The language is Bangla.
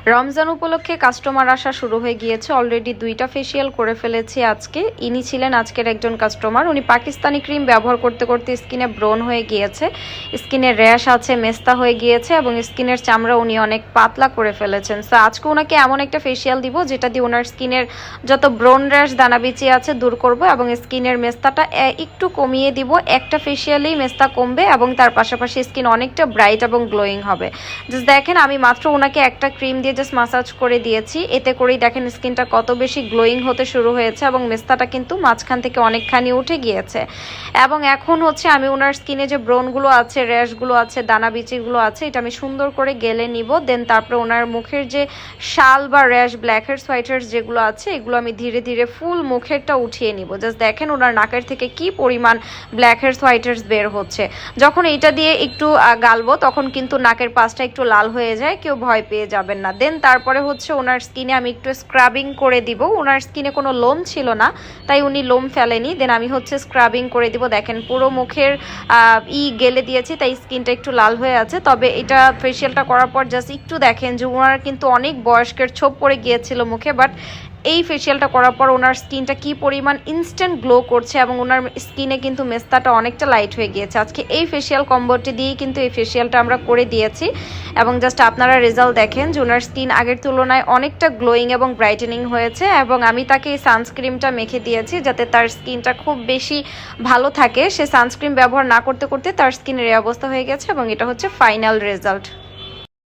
রমজান উপলক্ষে কাস্টমার আসা শুরু হয়ে গিয়েছে। অলরেডি 2টা ফেসিয়াল করে ফেলেছি আজকে। ইনি ছিলেন আজকের একজন কাস্টমার। উনি পাকিস্তানি ক্রিম ব্যবহার করতে করতে স্কিনে ব্রণ হয়ে গিয়েছে, স্কিনে র্যাশ আছে, মেস্তা হয়ে গিয়েছে এবং স্কিনের চামড়া উনি অনেক পাতলা করে ফেলেছেন। সো আজকে ওনাকে এমন একটা ফেসিয়াল দিব যেটা দিয়ে ওনার স্কিনের যত ব্রণ র্যাশ দানাবিচি আছে দূর করব এবং স্কিনের মেস্তাটা একটু কমিয়ে দিব। একটা ফেসিয়ালেই মেস্তা কমবে এবং তার পাশাপাশি স্কিন অনেকটা ব্রাইট এবং গ্লোয়িং হবে। জাস্ট দেখেন, আমি মাত্র ওনাকে একটা ক্রিম দিয়ে জাস্ট মাসাজ করে দিয়েছি, এতে করেই দেখেন স্কিনটা কত বেশি গ্লোয়িং হতে শুরু হয়েছে এবং মেস্তাটা কিন্তু মাঝখান থেকে অনেকখানি উঠে গিয়েছে। এবং এখন হচ্ছে আমি ওনার স্কিনে যে ব্রণগুলো আছে, র্যাশগুলো আছে, দানা বিচিগুলো আছে, এটা আমি সুন্দর করে গেলে নিব। দেন তারপরে ওনার মুখের যে শাল বা rash, blackheads, whiteheads যেগুলো আছে, এগুলো আমি ধীরে ধীরে ফুল মুখেরটা উঠিয়ে নিব। জাস্ট দেখেন ওনার নাকের থেকে কি পরিমাণ ব্ল্যাক হেডস, হোয়াইট হেডস বের হচ্ছে। যখন এইটা দিয়ে একটু গালবো তখন কিন্তু নাকের পাশটা একটু লাল হয়ে যায়, কেউ ভয় পেয়ে যাবেন না। দেন তারপরে হচ্ছে ওনার স্কিনে আমি একটু স্ক্রাবিং করে দিব। ওনার স্কিনে কোনো লোম ছিল না, তাই উনি লোম ফেলেনি। দেন আমি হচ্ছে স্ক্রাবিং করে দিব। দেখেন পুরো মুখের গেলে দিয়েছি, তাই স্কিনটা একটু লাল হয়ে আছে। তবে এটা ফেসিয়ালটা করার পর জাস্ট একটু দেখেন যে ওনার কিন্তু অনেক বয়স্কের ছোপ পড়ে গিয়েছিল মুখে, বাট এই ফেসিয়ালটা করার পর ওনার স্কিনটা কি পরিমাণ ইনস্ট্যান্ট গ্লো করছে এবং ওনার স্কিনে কিন্তু মেস্তাটা অনেকটা লাইট হয়ে গিয়েছে। আজকে এই ফেসিয়াল কম্বোটি দিয়েই কিন্তু এই ফেসিয়ালটা আমরা করে দিয়েছি এবং জাস্ট আপনারা রেজাল্ট দেখেন যে ওনার স্কিন আগের তুলনায় অনেকটা গ্লোয়িং এবং ব্রাইটেনিং হয়েছে। এবং আমি তাকে এই সানস্ক্রিমটা মেখে দিয়েছি যাতে তার স্কিনটা খুব বেশি ভালো থাকে। সে সানস্ক্রিন ব্যবহার না করতে করতে তার স্কিনের এই অবস্থা হয়ে গেছে এবং এটা হচ্ছে ফাইনাল রেজাল্ট।